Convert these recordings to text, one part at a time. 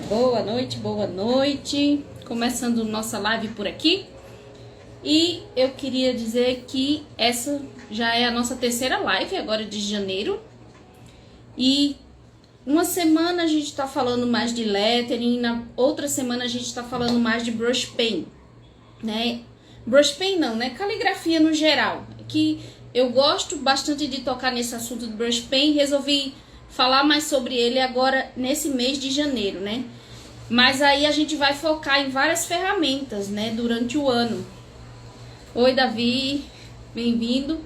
Boa noite, boa noite. Começando nossa live por aqui. E eu queria dizer que essa já é a nossa terceira live, agora de janeiro. E uma semana a gente tá falando mais de lettering, na outra semana a gente tá falando mais de brush pen, né? Brush pen não, né? Caligrafia no geral. Que eu gosto bastante de tocar nesse assunto do brush pen, resolvi falar mais sobre ele agora nesse mês de janeiro, né? Mas aí a gente vai focar em várias ferramentas, né, durante o ano. Oi, Davi, bem-vindo.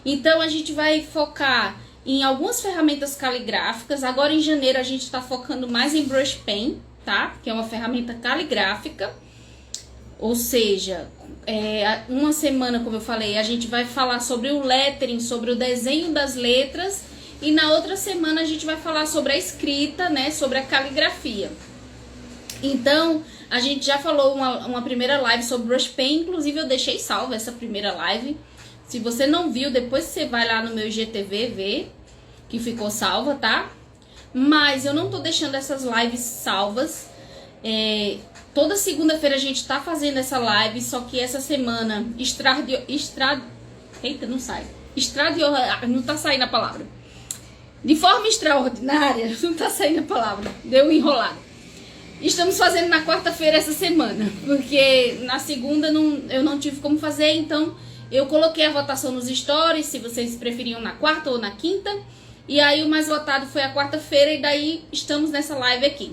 Então a gente vai focar em algumas ferramentas caligráficas. Agora em janeiro a gente está focando mais em brush pen, tá? Que é uma ferramenta caligráfica. Ou seja, uma semana, como eu falei, a gente vai falar sobre o lettering, sobre o desenho das letras. E na outra semana a gente vai falar sobre a escrita, né, sobre a caligrafia. Então, a gente já falou uma primeira live sobre brush pen, inclusive eu deixei salva essa primeira live. Se você não viu, depois você vai lá no meu IGTV ver que ficou salva, tá? Mas eu não tô deixando essas lives salvas. Toda segunda-feira a gente tá fazendo essa live, só que essa semana não tá saindo a palavra. De forma extraordinária, não tá saindo a palavra, deu enrolado. Estamos fazendo na quarta-feira essa semana, porque na segunda eu não tive como fazer, então eu coloquei a votação nos stories, se vocês preferiam na quarta ou na quinta, e aí o mais votado foi a quarta-feira, e daí estamos nessa live aqui.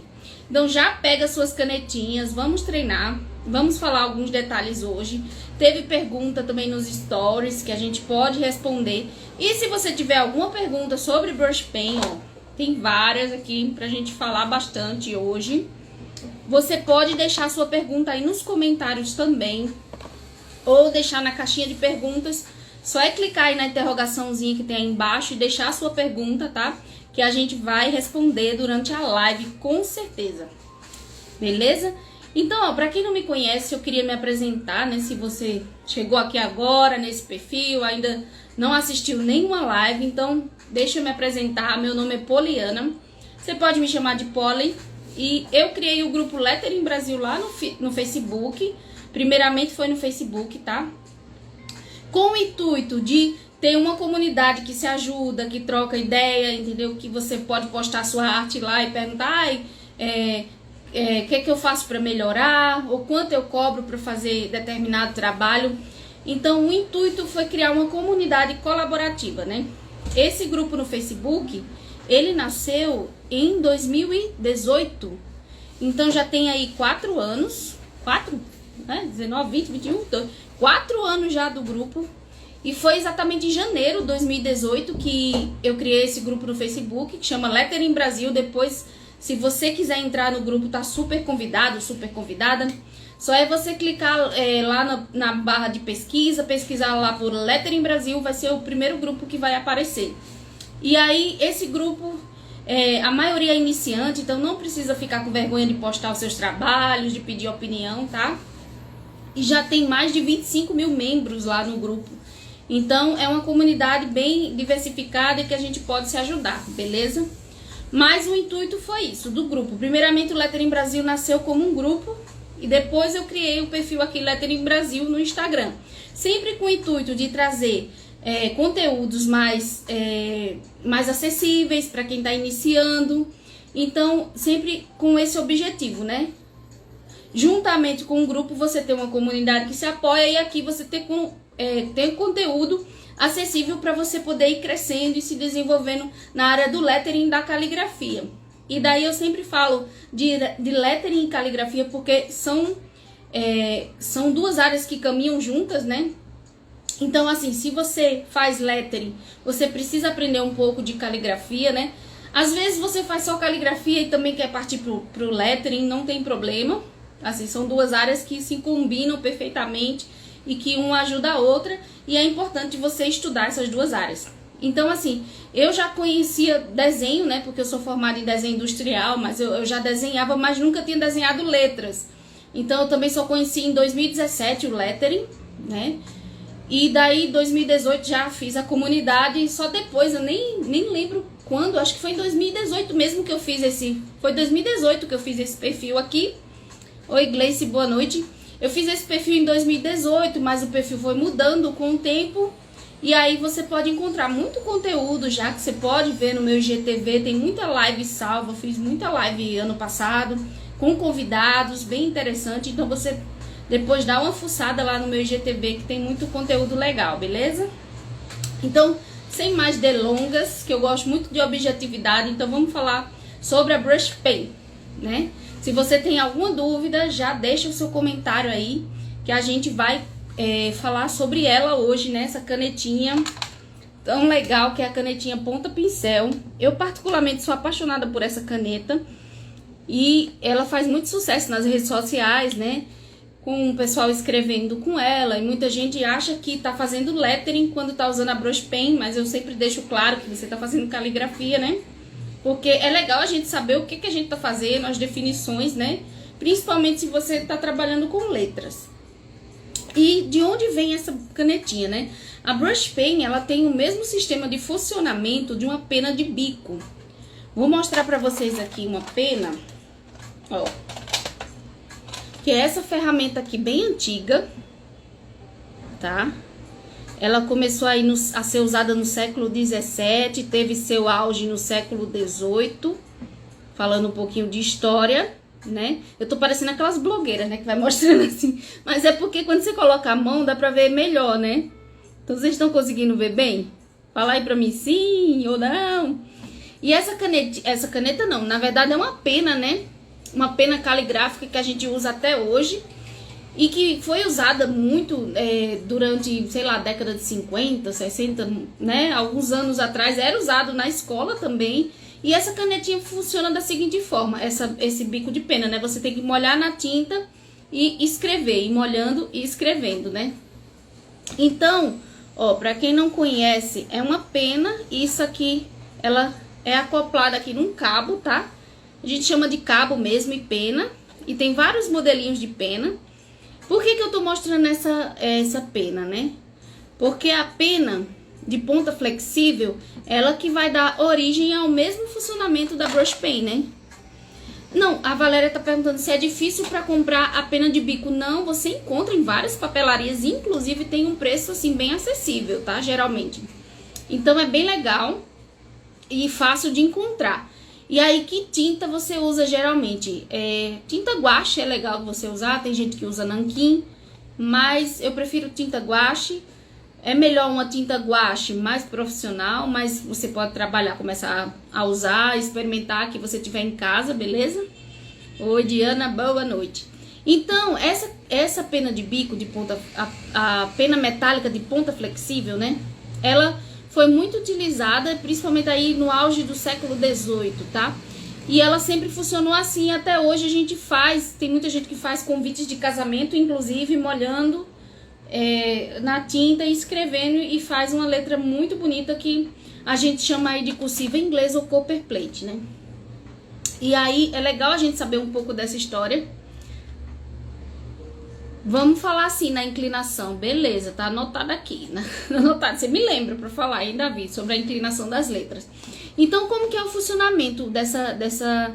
Então já pega suas canetinhas, vamos treinar, vamos falar alguns detalhes hoje. Teve pergunta também nos stories que a gente pode responder, e se você tiver alguma pergunta sobre brush pen, ó, tem várias aqui pra gente falar bastante hoje. Você pode deixar sua pergunta aí nos comentários também, ou deixar na caixinha de perguntas. Só é clicar aí na interrogaçãozinha que tem aí embaixo e deixar a sua pergunta, tá? Que a gente vai responder durante a live, com certeza. Beleza? Então, ó, pra quem não me conhece, eu queria me apresentar, né? Se você chegou aqui agora nesse perfil, ainda não assistiu nenhuma live, então deixa eu me apresentar. Meu nome é Poliana. Você pode me chamar de Poli. E eu criei o grupo Lettering Brasil lá no Facebook. Primeiramente foi no Facebook, tá? Com o intuito de ter uma comunidade que se ajuda, que troca ideia, entendeu? Que você pode postar sua arte lá e perguntar, que eu faço para melhorar? Ou quanto eu cobro para fazer determinado trabalho? Então o intuito foi criar uma comunidade colaborativa, né? Esse grupo no Facebook, ele nasceu em 2018, então já tem aí 4 anos, 19, 20, 21, 4 anos já do grupo, e foi exatamente em janeiro de 2018 que eu criei esse grupo no Facebook, que chama Lettering Brasil. Depois, se você quiser entrar no grupo, tá super convidado, super convidada, só é você clicar lá na barra de pesquisar lá por Lettering Brasil, vai ser o primeiro grupo que vai aparecer. E aí, esse grupo, a maioria é iniciante, então não precisa ficar com vergonha de postar os seus trabalhos, de pedir opinião, tá? E já tem mais de 25 mil membros lá no grupo. Então, é uma comunidade bem diversificada e que a gente pode se ajudar, beleza? Mas o intuito foi isso, do grupo. Primeiramente, o Lettering Brasil nasceu como um grupo, e depois eu criei o perfil aqui, Lettering Brasil, no Instagram. Sempre com o intuito de trazer conteúdos mais acessíveis para quem está iniciando. Então, sempre com esse objetivo, né? Juntamente com o grupo, você tem uma comunidade que se apoia, e aqui você tem conteúdo acessível para você poder ir crescendo e se desenvolvendo na área do lettering e da caligrafia. E daí eu sempre falo de lettering e caligrafia porque são duas áreas que caminham juntas, né? Então, assim, se você faz lettering, você precisa aprender um pouco de caligrafia, né? Às vezes você faz só caligrafia e também quer partir pro lettering, não tem problema. Assim, são duas áreas que se combinam perfeitamente e que uma ajuda a outra, e é importante você estudar essas duas áreas. Então, assim, eu já conhecia desenho, né? Porque eu sou formada em desenho industrial, mas eu já desenhava, mas nunca tinha desenhado letras. Então, eu também só conheci em 2017 o lettering, né? E daí, em 2018, já fiz a comunidade, e só depois, eu nem lembro quando, acho que foi em 2018 mesmo que eu fiz esse, foi 2018 que eu fiz esse perfil aqui. Oi, Gleice, boa noite. Eu fiz esse perfil em 2018, mas o perfil foi mudando com o tempo. E aí você pode encontrar muito conteúdo já que você pode ver no meu IGTV. Tem muita live salva, eu fiz muita live ano passado com convidados, bem interessante. Então você depois dá uma fuçada lá no meu IGTV que tem muito conteúdo legal, beleza? Então, sem mais delongas, que eu gosto muito de objetividade, então vamos falar sobre a Brush Pen, né? Se você tem alguma dúvida, já deixa o seu comentário aí, que a gente vai falar sobre ela hoje, né? Essa canetinha tão legal que é a canetinha ponta pincel. Eu particularmente sou apaixonada por essa caneta e ela faz muito sucesso nas redes sociais, né? Com o pessoal escrevendo com ela, e muita gente acha que tá fazendo lettering quando tá usando a Brush Pen, mas eu sempre deixo claro que você tá fazendo caligrafia, né? Porque é legal a gente saber o que a gente tá fazendo, as definições, né? Principalmente se você tá trabalhando com letras. E de onde vem essa canetinha, né? A Brush Pen, ela tem o mesmo sistema de funcionamento de uma pena de bico. Vou mostrar pra vocês aqui uma pena, ó. Que é essa ferramenta aqui bem antiga, tá? Ela começou aí a ser usada no século XVII, teve seu auge no século XVIII, falando um pouquinho de história, né? Eu tô parecendo aquelas blogueiras, né, que vai mostrando assim, mas é porque quando você coloca a mão dá pra ver melhor, né? Então vocês estão conseguindo ver bem? Fala aí pra mim sim ou não. E essa caneta não, na verdade é uma pena, né? Uma pena caligráfica que a gente usa até hoje e que foi usada muito durante, sei lá, década de 50, 60, né? Alguns anos atrás era usado na escola também. E essa canetinha funciona da seguinte forma, esse bico de pena, né? Você tem que molhar na tinta e escrever, ir molhando e escrevendo, né? Então, ó, pra quem não conhece, é uma pena, isso aqui, ela é acoplada aqui num cabo, tá? A gente chama de cabo mesmo e pena. E tem vários modelinhos de pena. Por que eu tô mostrando essa pena, né? Porque a pena de ponta flexível, ela que vai dar origem ao mesmo funcionamento da Brush Pen, né? Não, a Valéria tá perguntando se é difícil para comprar a pena de bico. Não, você encontra em várias papelarias. Inclusive tem um preço assim bem acessível, tá? Geralmente. Então é bem legal e fácil de encontrar. E aí, que tinta você usa geralmente? Tinta guache é legal você usar, tem gente que usa nanquim, mas eu prefiro tinta guache. É melhor uma tinta guache mais profissional, mas você pode trabalhar, começar a usar, experimentar que você tiver em casa, beleza? Oi, Diana, boa noite. Então, essa pena de bico de ponta, a pena metálica de ponta flexível, né? Ela foi muito utilizada, principalmente aí no auge do século XVIII, tá? E ela sempre funcionou assim, até hoje a gente faz, tem muita gente que faz convites de casamento, inclusive molhando na tinta e escrevendo, e faz uma letra muito bonita que a gente chama aí de cursiva em inglês ou copperplate, né? E aí é legal a gente saber um pouco dessa história. Vamos falar assim na inclinação, beleza, tá anotado aqui, né? Anotado, você me lembra pra falar aí, Davi, sobre a inclinação das letras. Então, como que é o funcionamento dessa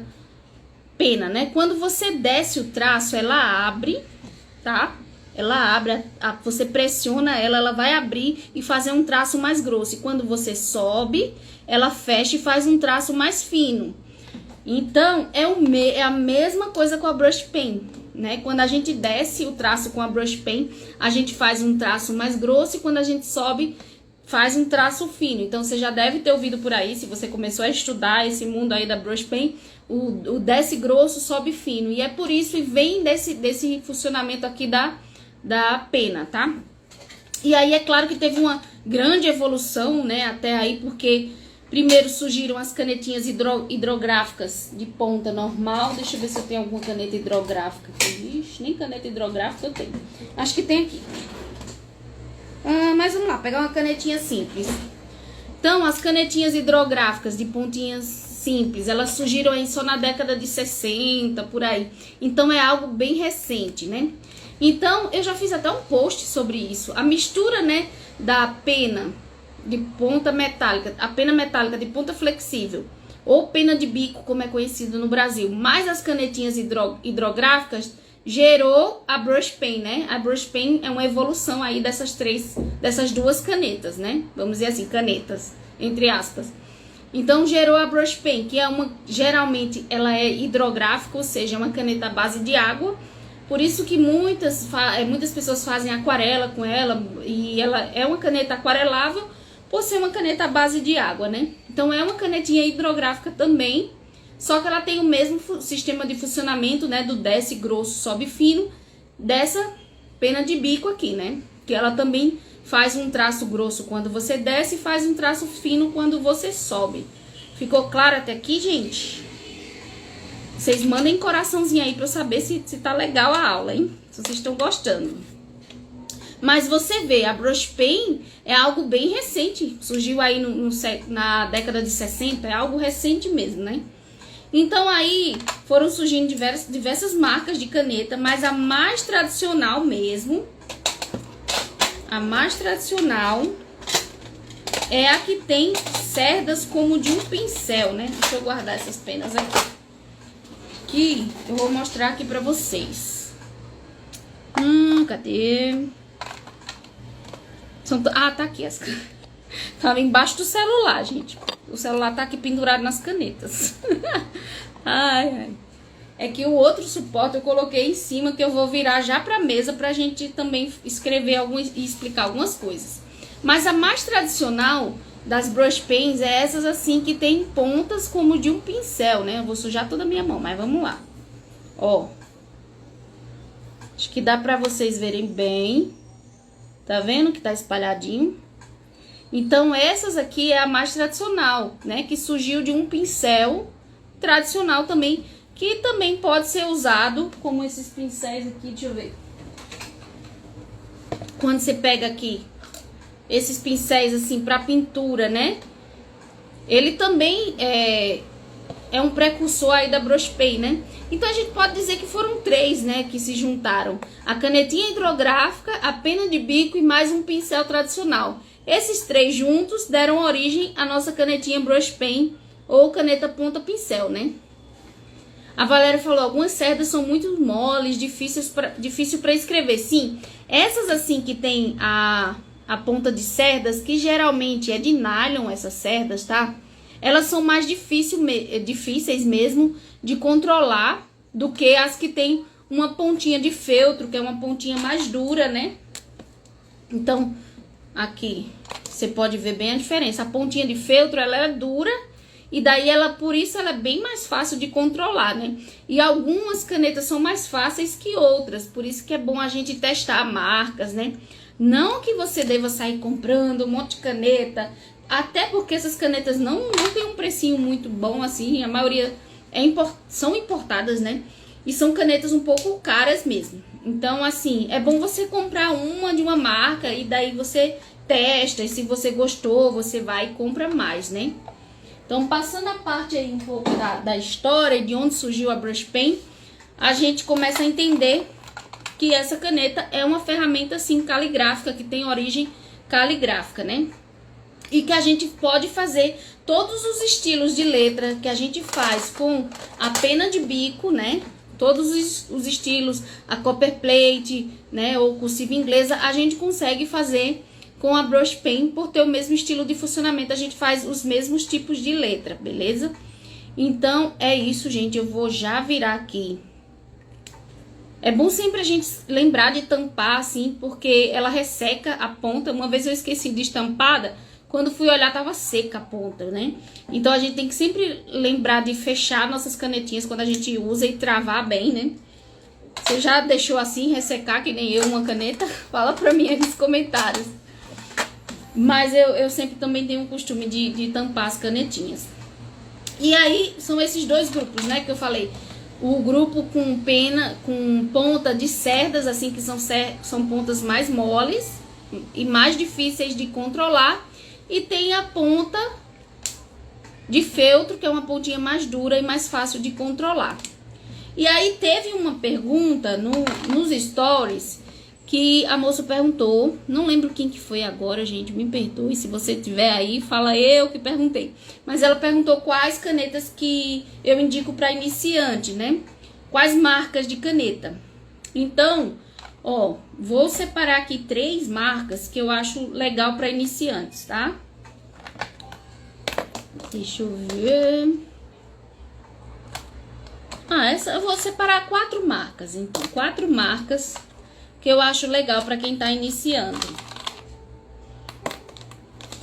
pena, né? Quando você desce o traço, ela abre, tá? Ela abre, você pressiona ela vai abrir e fazer um traço mais grosso. E quando você sobe, ela fecha e faz um traço mais fino. Então, é a mesma coisa com a Brush Pen, né? Quando a gente desce o traço com a Brush Pen, a gente faz um traço mais grosso, e quando a gente sobe, faz um traço fino. Então, você já deve ter ouvido por aí, se você começou a estudar esse mundo aí da Brush Pen, o desce grosso, sobe fino. E é por isso, e vem desse funcionamento aqui da pena, tá? E aí, é claro que teve uma grande evolução, né, até aí, porque primeiro surgiram as canetinhas hidrográficas de ponta normal. Deixa eu ver se eu tenho alguma caneta hidrográfica aqui. Ixi, nem caneta hidrográfica eu tenho. Acho que tem aqui. Mas vamos lá, pegar uma canetinha simples. Então, as canetinhas hidrográficas de pontinhas simples, elas surgiram aí só na década de 60, por aí. Então, é algo bem recente, né? Então, eu já fiz até um post sobre isso. A mistura, né, da pena de ponta metálica, a pena metálica de ponta flexível, ou pena de bico, como é conhecido no Brasil, mais as canetinhas hidrográficas, gerou a brush pen, né? A brush pen é uma evolução aí dessas duas canetas, né? Vamos dizer assim, canetas, entre aspas. Então gerou a brush pen, que é geralmente ela é hidrográfica, ou seja, é uma caneta à base de água. Por isso que muitas pessoas fazem aquarela com ela, e ela é uma caneta aquarelável por ser uma caneta à base de água, né? Então é uma canetinha hidrográfica também, só que ela tem o mesmo sistema de funcionamento, né, do desce grosso, sobe fino, dessa pena de bico aqui, né? Que ela também faz um traço grosso quando você desce e faz um traço fino quando você sobe. Ficou claro até aqui, gente? Vocês mandem coraçãozinho aí pra eu saber se tá legal a aula, hein? Se vocês estão gostando. Mas você vê, a brush pen é algo bem recente. Surgiu aí na década de 60, é algo recente mesmo, né? Então aí foram surgindo diversas marcas de caneta, mas a mais tradicional mesmo, a mais tradicional é a que tem cerdas como de um pincel, né? Deixa eu guardar essas penas aqui. Que eu vou mostrar aqui pra vocês. Cadê? Tá aqui as canetas. Tava embaixo do celular, gente. O celular tá aqui pendurado nas canetas. Ai. É que o outro suporte eu coloquei em cima, que eu vou virar já pra mesa pra gente também escrever e explicar algumas coisas. Mas a mais tradicional das brush pens é essas assim que tem pontas como de um pincel, né? Eu vou sujar toda a minha mão, mas vamos lá. Ó. Acho que dá pra vocês verem bem. Tá vendo que tá espalhadinho? Então essas aqui é a mais tradicional, né? Que surgiu de um pincel tradicional também, que também pode ser usado como esses pincéis aqui, deixa eu ver. Quando você pega aqui esses pincéis assim para pintura, né? Ele também é um precursor aí da brush pen, né? Então a gente pode dizer que foram três, né, que se juntaram. A canetinha hidrográfica, a pena de bico e mais um pincel tradicional. Esses três juntos deram origem à nossa canetinha brush pen ou caneta ponta pincel, né? A Valéria falou, algumas cerdas são muito moles, difícil para escrever. Sim, essas assim que tem a ponta de cerdas, que geralmente é de nylon, essas cerdas, tá? Elas são mais difíceis mesmo de controlar do que as que tem uma pontinha de feltro, que é uma pontinha mais dura, né? Então, aqui, você pode ver bem a diferença. A pontinha de feltro, ela é dura, e daí por isso ela é bem mais fácil de controlar, né? E algumas canetas são mais fáceis que outras, por isso que é bom a gente testar marcas, né? Não que você deva sair comprando um monte de caneta, até porque essas canetas não tem um precinho muito bom assim, a maioria são importadas, né? E são canetas um pouco caras mesmo. Então, assim, é bom você comprar uma de uma marca e daí você testa, e se você gostou, você vai e compra mais, né? Então, passando a parte aí um pouco da história, de onde surgiu a brush pen, a gente começa a entender que essa caneta é uma ferramenta, assim, caligráfica, que tem origem caligráfica, né? E que a gente pode fazer todos os estilos de letra que a gente faz com a pena de bico, né? Todos os estilos, a copperplate, né? Ou cursiva inglesa, a gente consegue fazer com a brush pen por ter o mesmo estilo de funcionamento. A gente faz os mesmos tipos de letra, beleza? Então, é isso, gente. Eu vou já virar aqui. É bom sempre a gente lembrar de tampar, assim, porque ela resseca a ponta. Uma vez eu esqueci de estampada, quando fui olhar tava seca a ponta, né? Então a gente tem que sempre lembrar de fechar nossas canetinhas quando a gente usa e travar bem, né? Você já deixou assim, ressecar, que nem eu, uma caneta? Fala pra mim aí nos comentários. Mas eu sempre também tenho o costume de tampar as canetinhas. E aí, são esses dois grupos, né, que eu falei. O grupo com pena, com ponta de cerdas, assim, que são pontas mais moles e mais difíceis de controlar. E tem a ponta de feltro, que é uma pontinha mais dura e mais fácil de controlar. E aí teve uma pergunta nos stories que a moça perguntou, não lembro quem que foi agora, gente, me perdoe, se você tiver aí, fala eu que perguntei. Mas ela perguntou quais canetas que eu indico para iniciante, né? Quais marcas de caneta. Então, ó, vou separar aqui 3 marcas que eu acho legal para iniciantes, tá? Deixa eu ver. Essa eu vou separar 4 marcas, então, 4 marcas que eu acho legal para quem tá iniciando,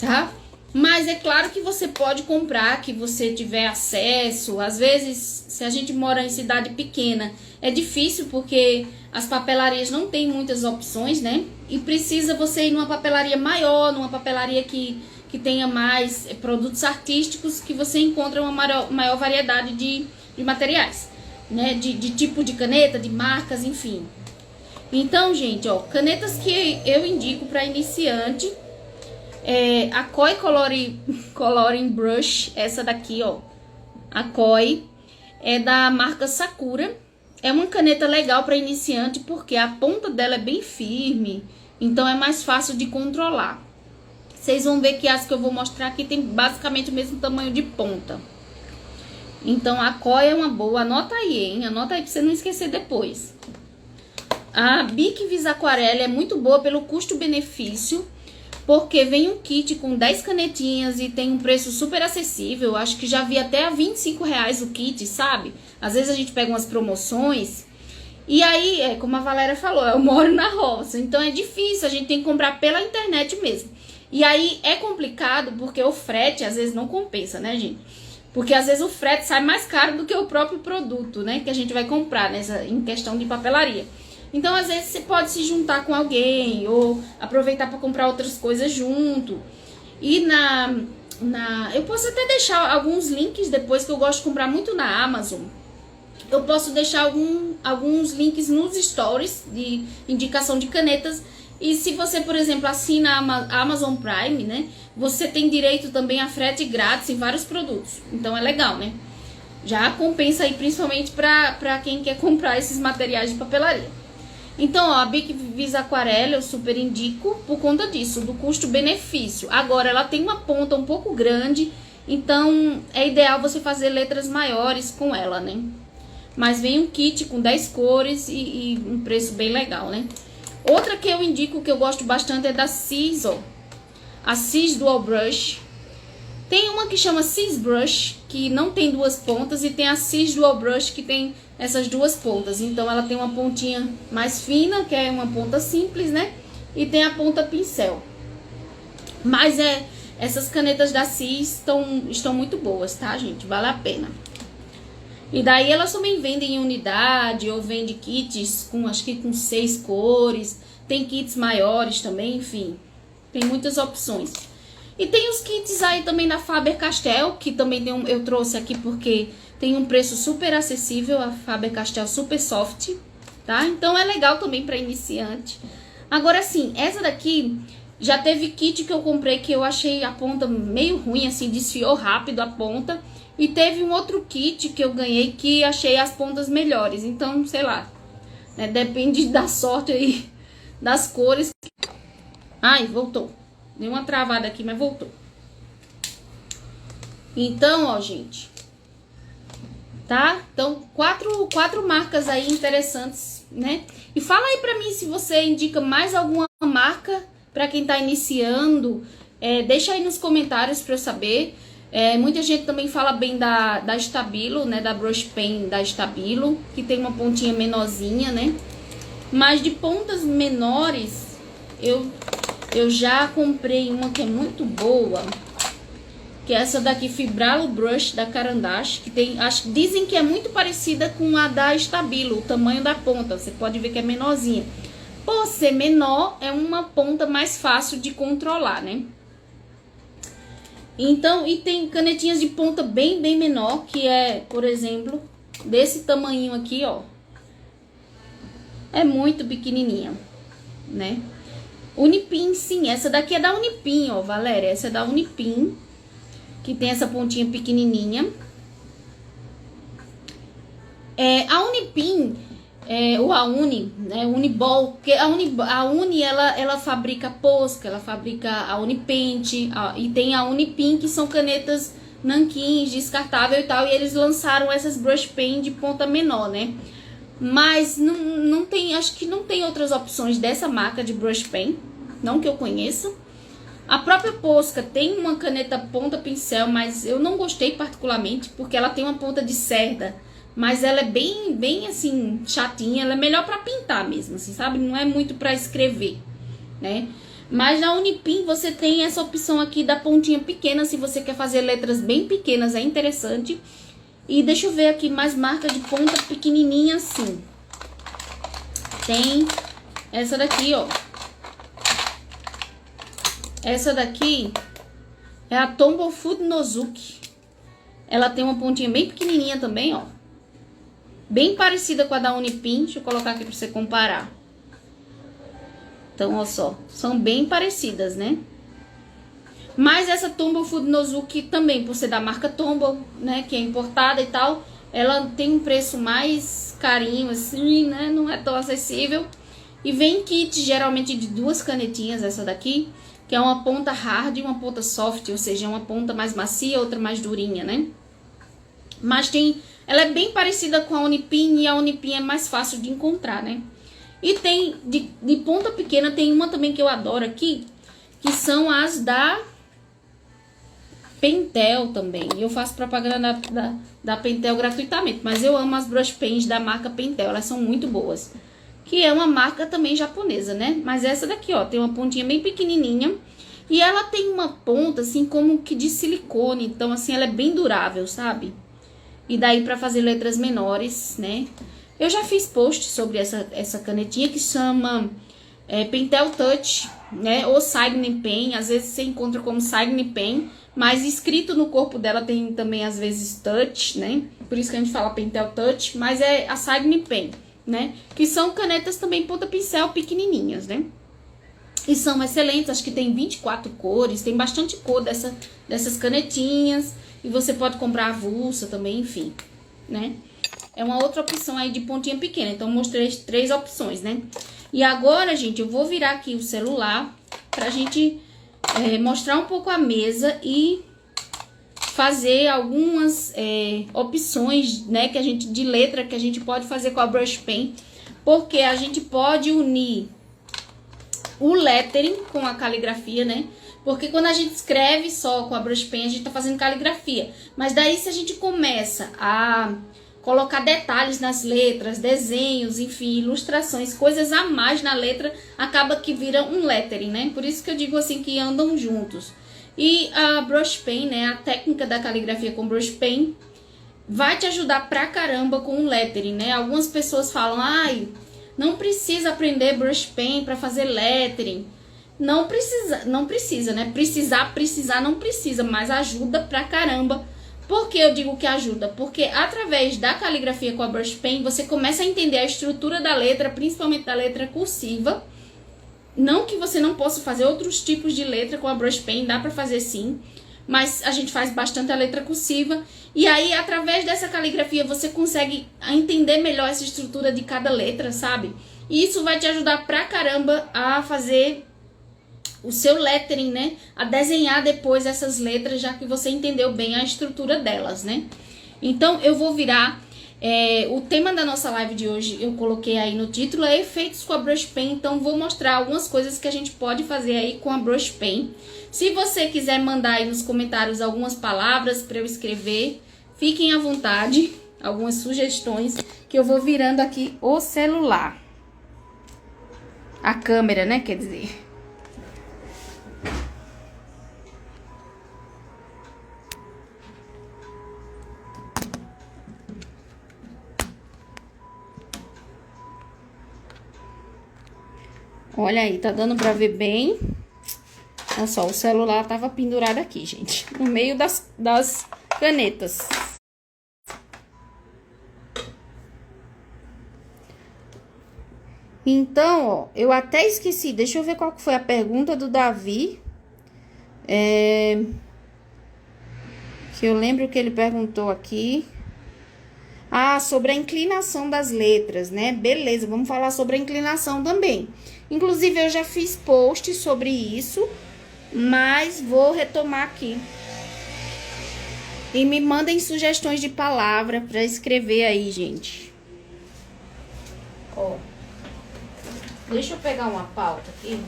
tá? Mas é claro que você pode comprar, que você tiver acesso. Às vezes, se a gente mora em cidade pequena, é difícil porque as papelarias não tem muitas opções, né? E precisa você ir numa papelaria maior, numa papelaria que tenha mais produtos artísticos, que você encontra uma maior variedade de materiais, né? De tipo de caneta, de marcas, enfim. Então, gente, ó, canetas que eu indico para iniciante é a Koi Coloring Brush, essa daqui, ó. A Koi é da marca Sakura. É uma caneta legal para iniciante porque a ponta dela é bem firme, então é mais fácil de controlar. Vocês vão ver que as que eu vou mostrar aqui tem basicamente o mesmo tamanho de ponta. Então a Koi é uma boa, anota aí, hein? Anota aí pra você não esquecer depois. A Bic Vis Aquarela é muito boa pelo custo-benefício, porque vem um kit com 10 canetinhas e tem um preço super acessível. Acho que já vi até a R$25 o kit, sabe? Às vezes a gente pega umas promoções. E aí, como a Valéria falou, eu moro na roça, então é difícil, a gente tem que comprar pela internet mesmo. E aí é complicado porque o frete às vezes não compensa, né, gente? Porque às vezes o frete sai mais caro do que o próprio produto, né? Que a gente vai comprar em questão de papelaria. Então, às vezes, você pode se juntar com alguém ou aproveitar para comprar outras coisas junto. E eu posso até deixar alguns links depois, que eu gosto de comprar muito na Amazon. Eu posso deixar alguns links nos stories de indicação de canetas. E se você, por exemplo, assina a Amazon Prime, né? Você tem direito também a frete grátis em vários produtos. Então, é legal, né? Já compensa aí, principalmente para quem quer comprar esses materiais de papelaria. Então, ó, a Bic Vis Aquarela eu super indico por conta disso, do custo-benefício. Agora, ela tem uma ponta um pouco grande, então é ideal você fazer letras maiores com ela, né? Mas vem um kit com 10 cores e um preço bem legal, né? Outra que eu indico, que eu gosto bastante, é da Cis, ó. A Cis Dual Brush. Tem uma que chama Cis Brush, que não tem 2 pontas, e tem a Cis Dual Brush, que tem essas 2 pontas. Então, ela tem uma pontinha mais fina, que é uma ponta simples, né? E tem a ponta pincel. Mas essas canetas da Cis estão muito boas, tá, gente? Vale a pena. E daí, elas também vendem em unidade, ou vende kits acho que com 6 cores. Tem kits maiores também, enfim. Tem muitas opções. E tem os kits aí também da Faber-Castell, que também eu trouxe aqui porque tem um preço super acessível, a Faber-Castell Super Soft, tá? Então é legal também para iniciante. Agora sim, essa daqui já teve kit que eu comprei que eu achei a ponta meio ruim, assim, desfiou rápido a ponta. E teve um outro kit que eu ganhei que achei as pontas melhores. Então, sei lá, né? Depende da sorte aí, das cores. Ai, voltou. Deu uma travada aqui, mas voltou. Então, ó, gente. Tá? Então, quatro marcas aí interessantes, né? E fala aí pra mim se você indica mais alguma marca pra quem tá iniciando. Deixa aí nos comentários pra eu saber. Muita gente também fala bem da Stabilo, né? Da Brush Pen da Stabilo, que tem uma pontinha menorzinha, né? Mas de pontas menores, eu já comprei uma que é muito boa, que é essa daqui, Fibralo Brush da Caran d'Ache, que tem, dizem que é muito parecida com a da Stabilo, o tamanho da ponta, você pode ver que é menorzinha. Por ser menor, é uma ponta mais fácil de controlar, né? Então, e tem canetinhas de ponta bem menor, que é, por exemplo, desse tamanho aqui, ó. É muito pequenininha, né? Unipin, sim, essa daqui é da Unipin, ó, Valéria. Essa é da Unipin, que tem essa pontinha pequenininha. A Unipin, o Auni, né, Uniball, porque a Uni ela fabrica Posca, ela fabrica a Unipaint, e tem a Unipin, que são canetas nanquins, descartável e tal, e eles lançaram essas brush pen de ponta menor, né? Mas não tem, acho que não tem outras opções dessa marca de brush pen, não que eu conheça. A própria Posca tem uma caneta ponta pincel, mas eu não gostei particularmente, porque ela tem uma ponta de cerda. Mas ela é bem assim, chatinha. Ela é melhor pra pintar mesmo, assim, sabe? Não é muito pra escrever, né? Mas na Unipin você tem essa opção aqui da pontinha pequena. Se você quer fazer letras bem pequenas, é interessante. E deixa eu ver aqui mais marca de ponta pequenininha assim. Tem essa daqui, ó. Essa daqui é a Tombow Food Nozuki. Ela tem uma pontinha bem pequenininha também, ó. Bem parecida com a da Unipin. Deixa eu colocar aqui pra você comparar. Então, olha só. São bem parecidas, né? Mas essa Tombow Food Nozuki também, por ser da marca Tombow, né? Que é importada e tal. Ela tem um preço mais carinho, assim, né? Não é tão acessível. E vem em kit, geralmente, de 2 canetinhas, essa daqui. Que é uma ponta hard e uma ponta soft. Ou seja, uma ponta mais macia, outra mais durinha, né? Mas tem... Ela é bem parecida com a Unipin, e a Unipin é mais fácil de encontrar, né? E tem, de ponta pequena, tem uma também que eu adoro aqui, que são as da Pentel também. E eu faço propaganda da Pentel gratuitamente, mas eu amo as brush pens da marca Pentel, elas são muito boas. Que é uma marca também japonesa, né? Mas essa daqui, ó, tem uma pontinha bem pequenininha, e ela tem uma ponta, assim, como que de silicone, então, assim, ela é bem durável, sabe? E daí pra fazer letras menores, né? Eu já fiz post sobre essa canetinha que chama Pentel Touch, né? Ou Sign Pen. Às vezes você encontra como Sign Pen, mas escrito no corpo dela tem também às vezes Touch, né? Por isso que a gente fala Pentel Touch, mas é a Sign Pen, né? Que são canetas também ponta pincel pequenininhas, né? E são excelentes, acho que tem 24 cores, tem bastante cor dessas canetinhas. E você pode comprar avulsa também, enfim, né? É uma outra opção aí de pontinha pequena. Então, mostrei 3 opções, né? E agora, gente, eu vou virar aqui o celular pra gente mostrar um pouco a mesa e fazer algumas opções, né, de letra que a gente pode fazer com a brush pen. Porque a gente pode unir o lettering com a caligrafia, né? Porque quando a gente escreve só com a brush pen, a gente tá fazendo caligrafia. Mas daí se a gente começa a colocar detalhes nas letras, desenhos, enfim, ilustrações, coisas a mais na letra, acaba que vira um lettering, né? Por isso que eu digo assim que andam juntos. E a brush pen, né, a técnica da caligrafia com brush pen, vai te ajudar pra caramba com o lettering, né? Algumas pessoas falam, ai, não precisa aprender brush pen pra fazer lettering. Não precisa, né? Precisar não precisa, mas ajuda pra caramba. Por que eu digo que ajuda? Porque através da caligrafia com a brush pen, você começa a entender a estrutura da letra, principalmente da letra cursiva. Não que você não possa fazer outros tipos de letra com a brush pen, dá pra fazer sim. Mas a gente faz bastante a letra cursiva. E aí, através dessa caligrafia, você consegue entender melhor essa estrutura de cada letra, sabe? E isso vai te ajudar pra caramba a fazer o seu lettering, né? A desenhar depois essas letras, já que você entendeu bem a estrutura delas, né? Então, eu vou virar... o tema da nossa live de hoje, eu coloquei aí no título, é efeitos com a brush pen. Então, vou mostrar algumas coisas que a gente pode fazer aí com a brush pen. Se você quiser mandar aí nos comentários algumas palavras para eu escrever, fiquem à vontade. Algumas sugestões que eu vou virando aqui o celular. A câmera, né? Quer dizer... Olha aí, tá dando pra ver bem. Olha só, o celular tava pendurado aqui, gente. No meio das canetas. Então, ó, eu até esqueci. Deixa eu ver qual que foi a pergunta do Davi. Que eu lembro que ele perguntou aqui. Ah, sobre a inclinação das letras, né? Beleza, vamos falar sobre a inclinação também. Inclusive, eu já fiz post sobre isso, mas vou retomar aqui. E me mandem sugestões de palavra para escrever aí, gente. Ó, deixa eu pegar uma pauta aqui.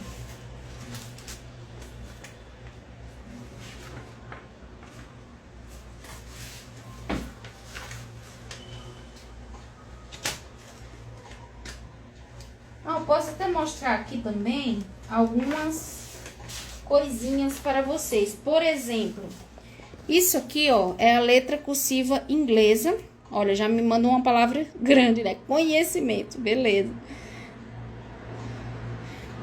Eu posso até mostrar aqui também algumas coisinhas para vocês. Por exemplo, isso aqui, ó, é a letra cursiva inglesa. Olha, já me mandou uma palavra grande, né? Conhecimento, beleza.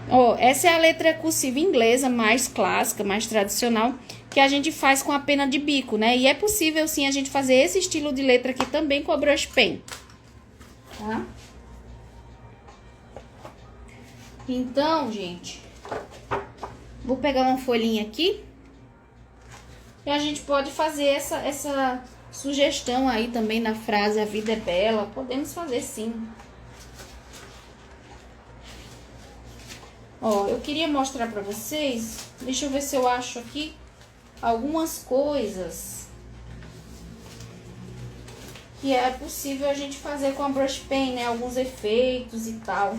Ó, essa é a letra cursiva inglesa mais clássica, mais tradicional, que a gente faz com a pena de bico, né? E é possível, sim, a gente fazer esse estilo de letra aqui também com a brush pen, tá? Então, gente, vou pegar uma folhinha aqui e a gente pode fazer essa sugestão aí também na frase "A vida é bela". Podemos fazer, sim. Ó, eu queria mostrar pra vocês, deixa eu ver se eu acho aqui algumas coisas que é possível a gente fazer com a brush pen, né? Alguns efeitos e tal.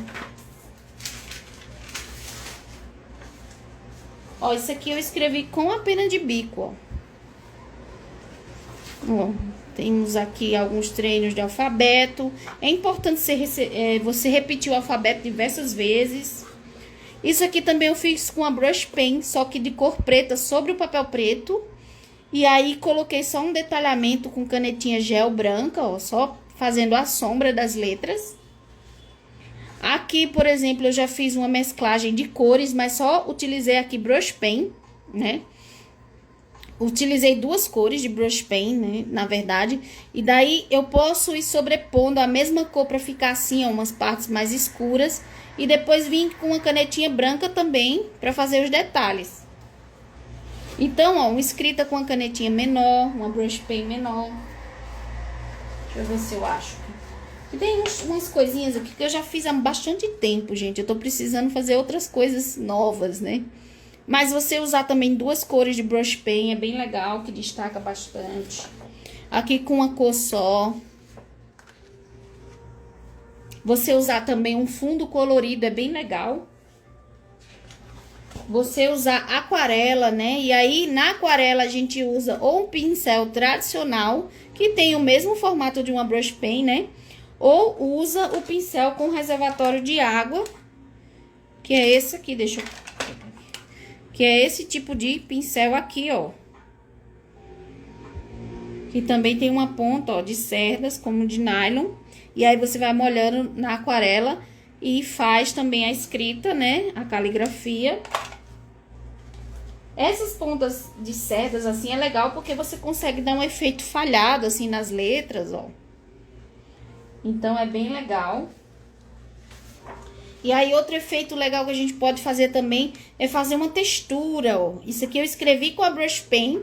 Ó, isso aqui eu escrevi com a pena de bico, ó. Temos aqui alguns treinos de alfabeto. É importante você repetir o alfabeto diversas vezes. Isso aqui também eu fiz com a brush pen, só que de cor preta sobre o papel preto. E aí coloquei só um detalhamento com canetinha gel branca, ó, só fazendo a sombra das letras. Aqui, por exemplo, eu já fiz uma mesclagem de cores, mas só utilizei aqui brush pen, né? Utilizei duas cores de brush pen, né, na verdade. E daí eu posso ir sobrepondo a mesma cor para ficar assim, ó, umas partes mais escuras. E depois vim com uma canetinha branca também para fazer os detalhes. Então, ó, uma escrita com a canetinha menor, uma brush pen menor. Deixa eu ver se eu acho. E tem umas coisinhas aqui que eu já fiz há bastante tempo, gente. Eu tô precisando fazer outras coisas novas, né? Mas você usar também duas cores de brush pen é bem legal, que destaca bastante. Aqui com uma cor só. Você usar também um fundo colorido é bem legal. Você usar aquarela, né? E aí, na aquarela, a gente usa ou um pincel tradicional, que tem o mesmo formato de uma brush pen, né? Ou usa o pincel com reservatório de água, que é esse aqui, deixa eu... Que é esse tipo de pincel aqui, ó. Que também tem uma ponta, ó, de cerdas, como de nylon. E aí, você vai molhando na aquarela e faz também a escrita, né? A caligrafia. Essas pontas de cerdas, assim, é legal porque você consegue dar um efeito falhado, assim, nas letras, ó. Então, é bem legal. E aí, outro efeito legal que a gente pode fazer também é fazer uma textura, ó. Isso aqui eu escrevi com a brush pen,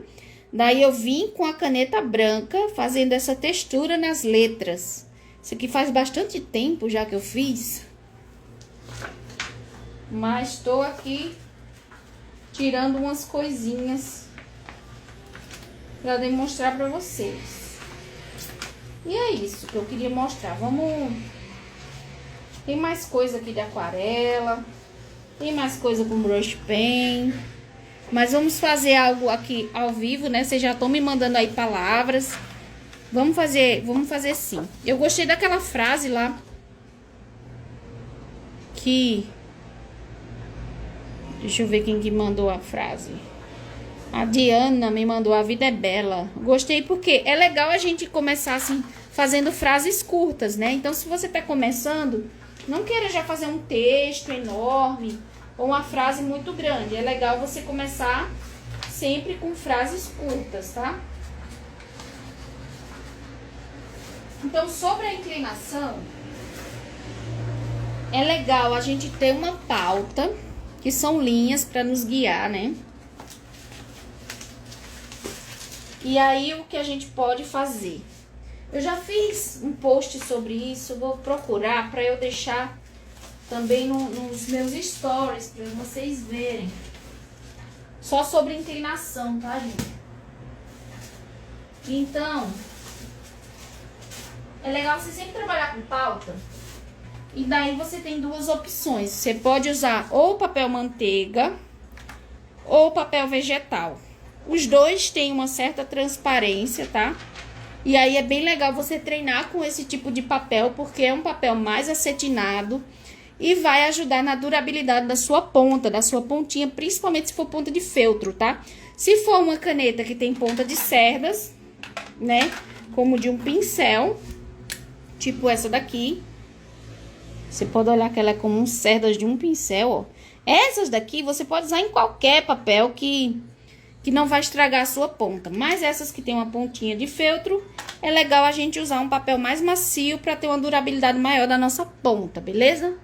daí eu vim com a caneta branca fazendo essa textura nas letras. Isso aqui faz bastante tempo já que eu fiz. Mas estou aqui tirando umas coisinhas para demonstrar para vocês. E é isso que eu queria mostrar. Vamos... Tem mais coisa aqui de aquarela. Tem mais coisa com brush pen. Mas vamos fazer algo aqui ao vivo, né? Vocês já estão me mandando aí palavras. Vamos fazer sim. Eu gostei daquela frase lá. Que... Deixa eu ver quem que mandou a frase. A Diana me mandou "A vida é bela". Gostei porque é legal a gente começar assim, fazendo frases curtas, né? Então, se você tá começando, não queira já fazer um texto enorme ou uma frase muito grande. É legal você começar sempre com frases curtas, tá? Então, sobre a inclinação, é legal a gente ter uma pauta, que são linhas para nos guiar, né? E aí, o que a gente pode fazer? Eu já fiz um post sobre isso, vou procurar para eu deixar também nos meus stories, para vocês verem. Só sobre inclinação, tá, gente? Então, é legal você sempre trabalhar com pauta. E daí você tem duas opções. Você pode usar ou papel manteiga ou papel vegetal. Os dois têm uma certa transparência, tá? E aí é bem legal você treinar com esse tipo de papel, porque é um papel mais acetinado e vai ajudar na durabilidade da sua ponta, da sua pontinha, principalmente se for ponta de feltro, tá? Se for uma caneta que tem ponta de cerdas, né, como de um pincel, tipo essa daqui, você pode olhar que ela é como um cerdas de um pincel, ó. Essas daqui você pode usar em qualquer papel que não vai estragar a sua ponta. Mas essas que tem uma pontinha de feltro, é legal a gente usar um papel mais macio para ter uma durabilidade maior da nossa ponta, beleza?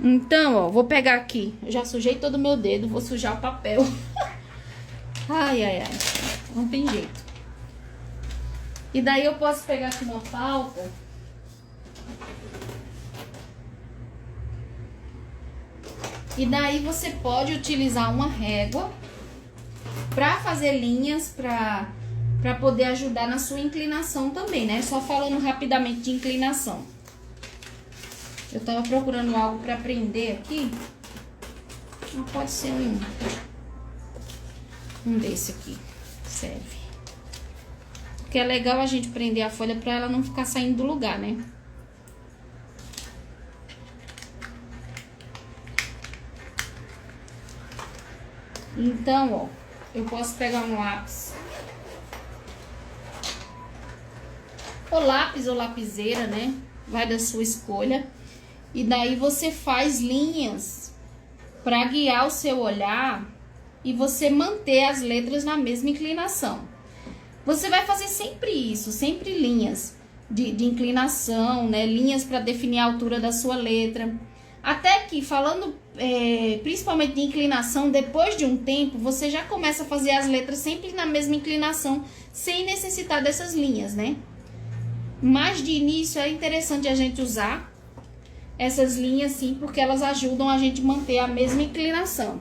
Então, ó, vou pegar aqui. Eu já sujei todo o meu dedo, vou sujar o papel. Ai, ai, ai. Não tem jeito. E daí eu posso pegar aqui uma pauta. E daí você pode utilizar uma régua para fazer linhas, para poder ajudar na sua inclinação também, né? Só falando rapidamente de inclinação. Eu tava procurando algo para prender aqui. Não pode ser um desse aqui. Serve. Porque é legal a gente prender a folha para ela não ficar saindo do lugar, né? Então, ó, eu posso pegar um lápis. Ou lápis ou lapiseira, né? Vai da sua escolha. E daí você faz linhas para guiar o seu olhar e você manter as letras na mesma inclinação. Você vai fazer sempre isso, sempre linhas de inclinação, né? Linhas para definir a altura da sua letra. Até que, falando principalmente de inclinação, depois de um tempo, você já começa a fazer as letras sempre na mesma inclinação, sem necessitar dessas linhas, né? Mas de início é interessante a gente usar essas linhas sim, porque elas ajudam a gente manter a mesma inclinação.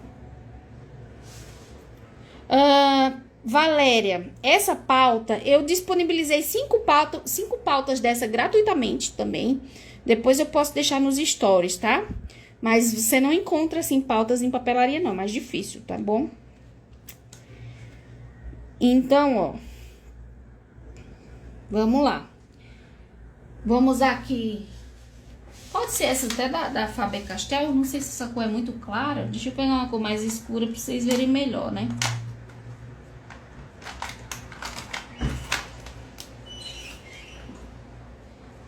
Valéria, essa pauta, eu disponibilizei 5 pautas dessa gratuitamente também. Depois eu posso deixar nos stories, tá? Mas você não encontra, assim, pautas em papelaria, não. É mais difícil, tá bom? Então, ó. Vamos lá. Vamos usar aqui. Pode ser essa até da Faber-Castell. Não sei se essa cor é muito clara. Deixa eu pegar uma cor mais escura pra vocês verem melhor, né?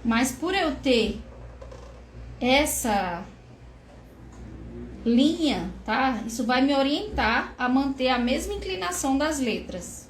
Mas por eu ter essa linha, tá? Isso vai me orientar a manter a mesma inclinação das letras.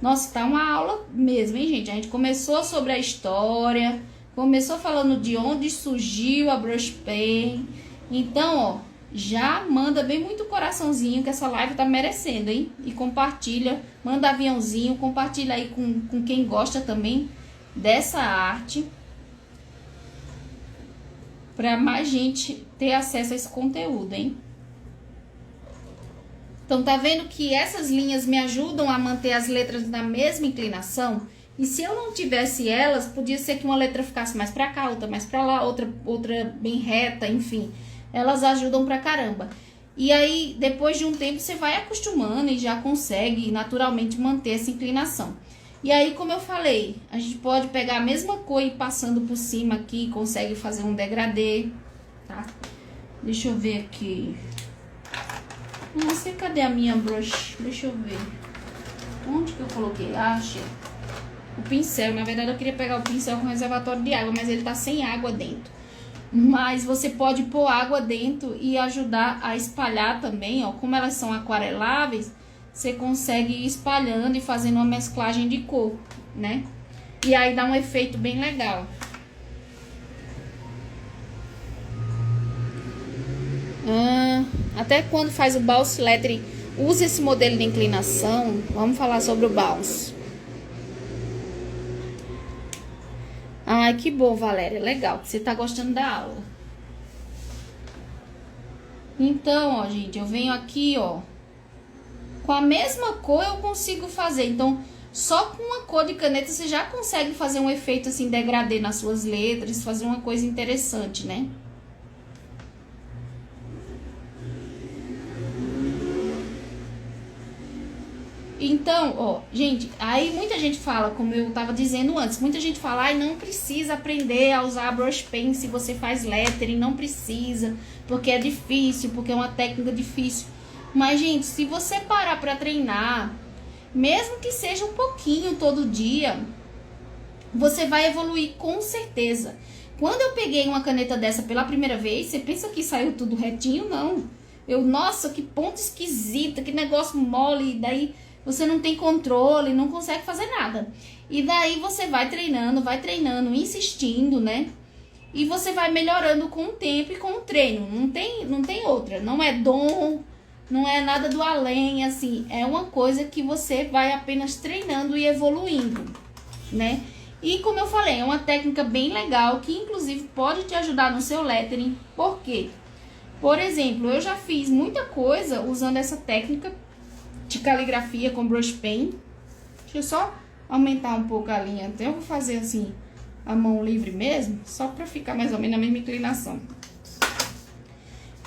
Nossa, tá uma aula mesmo, hein, gente? A gente começou sobre a história, começou falando de onde surgiu a brush pen. Então, ó, já manda bem muito coraçãozinho que essa live tá merecendo, hein? E compartilha, manda aviãozinho, compartilha aí com quem gosta também dessa arte, para mais gente ter acesso a esse conteúdo, hein? Então, tá vendo que essas linhas me ajudam a manter as letras na mesma inclinação? E se eu não tivesse elas, podia ser que uma letra ficasse mais pra cá, outra mais pra lá, outra bem reta, enfim. Elas ajudam pra caramba. E aí, depois de um tempo, você vai acostumando e já consegue naturalmente manter essa inclinação. E aí, como eu falei, a gente pode pegar a mesma cor e ir passando por cima aqui, consegue fazer um degradê, tá? Deixa eu ver aqui. Não sei cadê a minha brush. Deixa eu ver. Onde que eu coloquei? Ah, achei. O pincel. Na verdade, eu queria pegar o pincel com reservatório de água, mas ele tá sem água dentro. Mas você pode pôr água dentro e ajudar a espalhar também, ó. Como elas são aquareláveis, você consegue ir espalhando e fazendo uma mesclagem de cor, né? E aí dá um efeito bem legal. Até quando faz o balse lettering, use esse modelo de inclinação. Vamos falar sobre o bounce. Ai, que bom, Valéria. Legal, que você tá gostando da aula. Então, ó, gente, eu venho aqui, ó. Com a mesma cor eu consigo fazer. Então, só com uma cor de caneta você já consegue fazer um efeito assim, degradê nas suas letras. Fazer uma coisa interessante, né? Então, ó, gente, aí muita gente fala, como eu tava dizendo antes, muita gente fala, ai, não precisa aprender a usar a brush pen se você faz lettering, não precisa, porque é difícil, porque é uma técnica difícil. Mas, gente, se você parar pra treinar, mesmo que seja um pouquinho todo dia, você vai evoluir com certeza. Quando eu peguei uma caneta dessa pela primeira vez, você pensa que saiu tudo retinho? Não. Nossa, que ponta esquisita, que negócio mole, daí você não tem controle, não consegue fazer nada. E daí você vai treinando, insistindo, né? E você vai melhorando com o tempo e com o treino. Não tem outra. Não é dom, não é nada do além, assim. É uma coisa que você vai apenas treinando e evoluindo, né? E como eu falei, é uma técnica bem legal que inclusive pode te ajudar no seu lettering. Por quê? Por exemplo, eu já fiz muita coisa usando essa técnica de caligrafia com brush pen. Deixa eu só aumentar um pouco a linha. Até eu vou fazer assim, a mão livre mesmo, só pra ficar mais ou menos na mesma inclinação.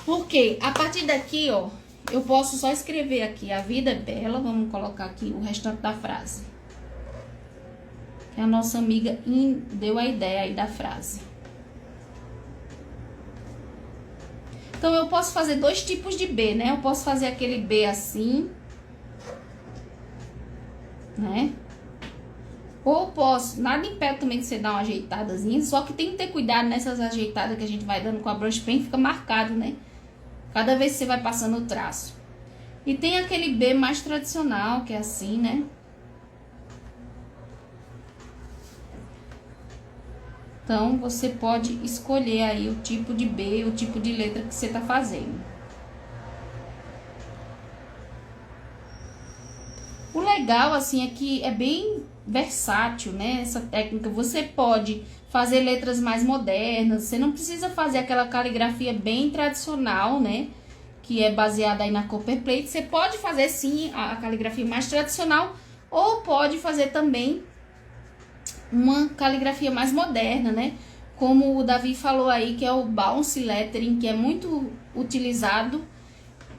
Porque a partir daqui, ó, eu posso só escrever aqui, a vida é bela. Vamos colocar aqui o restante da frase. Que a nossa amiga deu a ideia aí da frase. Então, eu posso fazer dois tipos de B, né? Eu posso fazer aquele B assim, né? Ou posso, nada impede também de você dar uma ajeitadazinha, só que tem que ter cuidado nessas ajeitadas que a gente vai dando com a brush pen, fica marcado, né? Cada vez que você vai passando o traço. E tem aquele B mais tradicional, que é assim, né? Então, você pode escolher aí o tipo de B, o tipo de letra que você tá fazendo. O legal, assim, é que é bem versátil, né? Essa técnica. Você pode fazer letras mais modernas. Você não precisa fazer aquela caligrafia bem tradicional, né? Que é baseada aí na copper plate. Você pode fazer, sim, a caligrafia mais tradicional. Ou pode fazer também uma caligrafia mais moderna, né? Como o Davi falou aí, que é o bounce lettering, que é muito utilizado,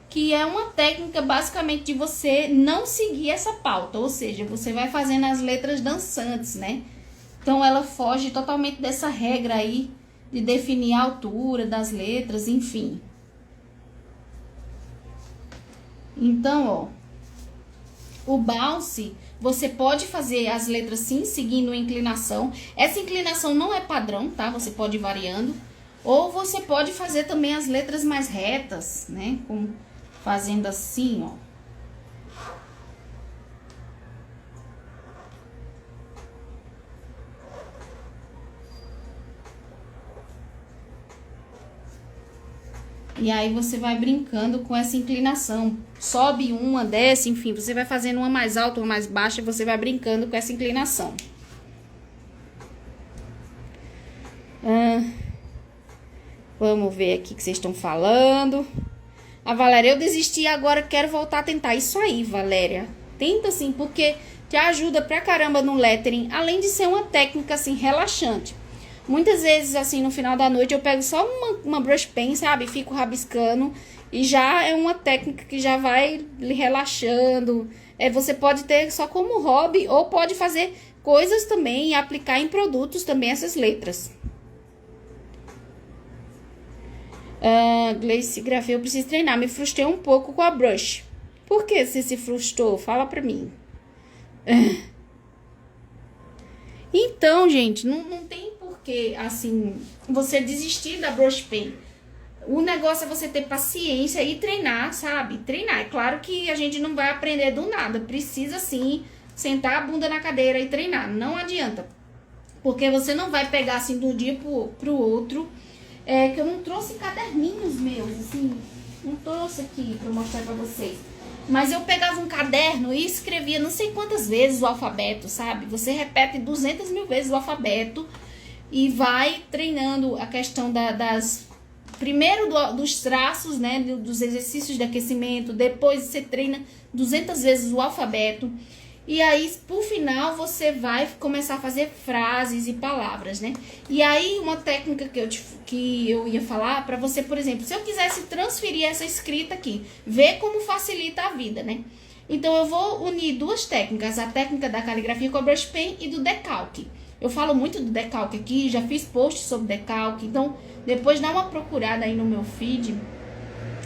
que é uma técnica basicamente de você não seguir essa pauta, ou seja, você vai fazendo as letras dançantes, né? Então ela foge totalmente dessa regra aí de definir a altura das letras, enfim. Então, ó, o bounce, você pode fazer as letras sim, seguindo a inclinação. Essa inclinação não é padrão, tá? Você pode ir variando. Ou você pode fazer também as letras mais retas, né? Fazendo assim, ó. E aí você vai brincando com essa inclinação. Sobe uma, desce, enfim, você vai fazendo uma mais alta, uma mais baixa, e você vai brincando com essa inclinação. Vamos ver aqui o que vocês estão falando. A Valéria, eu desisti agora, quero voltar a tentar. Isso aí, Valéria. Tenta sim, porque te ajuda pra caramba no lettering, além de ser uma técnica assim relaxante. Muitas vezes, assim, no final da noite, eu pego só uma brush pen, sabe? Fico rabiscando. E já é uma técnica que já vai lhe relaxando. Você pode ter só como hobby, ou pode fazer coisas também e aplicar em produtos também essas letras. Gleice Grafia, eu preciso treinar. Me frustrei um pouco com a brush. Por que você se frustrou? Fala pra mim. Então, gente, não tem porquê, assim, você desistir da brush pen. O negócio é você ter paciência e treinar, sabe? Treinar. É claro que a gente não vai aprender do nada. Precisa, sim, sentar a bunda na cadeira e treinar. Não adianta. Porque você não vai pegar, assim, de um dia pro outro. Que eu não trouxe caderninhos meus, assim. Não trouxe aqui pra mostrar pra vocês. Mas eu pegava um caderno e escrevia não sei quantas vezes o alfabeto, sabe? Você repete 200 mil vezes o alfabeto e vai treinando a questão das... Primeiro dos traços, né? Dos exercícios de aquecimento. Depois você treina 200 vezes o alfabeto. E aí, por final, você vai começar a fazer frases e palavras, né? E aí, uma técnica que eu ia falar pra você, por exemplo, se eu quisesse transferir essa escrita aqui, ver como facilita a vida, né? Então, eu vou unir duas técnicas, a técnica da caligrafia com a brush pen e do decalque. Eu falo muito do decalque aqui, já fiz post sobre decalque, então, depois dá uma procurada aí no meu feed.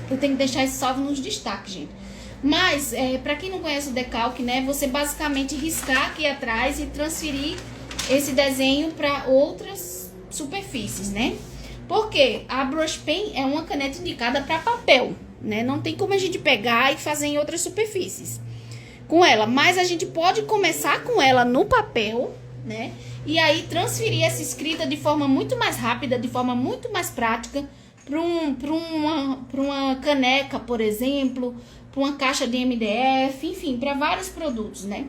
Eu tenho que deixar isso salvo nos destaques, gente. Mas, para quem não conhece o decalque, né, você basicamente riscar aqui atrás e transferir esse desenho para outras superfícies, né? Porque a brush pen é uma caneta indicada para papel, né? Não tem como a gente pegar e fazer em outras superfícies com ela, mas a gente pode começar com ela no papel, né? E aí transferir essa escrita de forma muito mais rápida, de forma muito mais prática para uma caneca, por exemplo, para uma caixa de MDF, enfim, para vários produtos, né?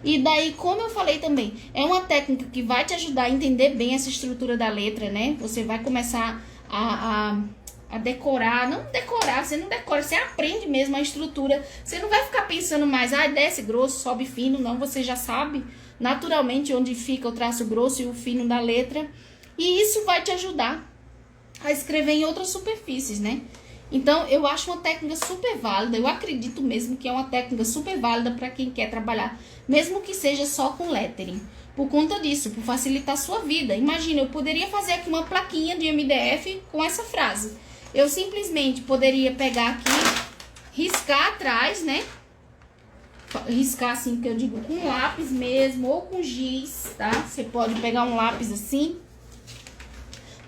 E daí, como eu falei também, é uma técnica que vai te ajudar a entender bem essa estrutura da letra, né? Você vai começar a decorar, não decorar, você não decora, você aprende mesmo a estrutura. Você não vai ficar pensando mais, desce grosso, sobe fino, não, você já sabe naturalmente onde fica o traço grosso e o fino da letra. E isso vai te ajudar a escrever em outras superfícies, né? Então, eu acho uma técnica super válida, eu acredito mesmo que é uma técnica super válida para quem quer trabalhar, mesmo que seja só com lettering. Por conta disso, por facilitar a sua vida. Imagina, eu poderia fazer aqui uma plaquinha de MDF com essa frase. Eu simplesmente poderia pegar aqui, riscar atrás, né? Riscar assim, que eu digo, com lápis mesmo, ou com giz, tá? Você pode pegar um lápis assim.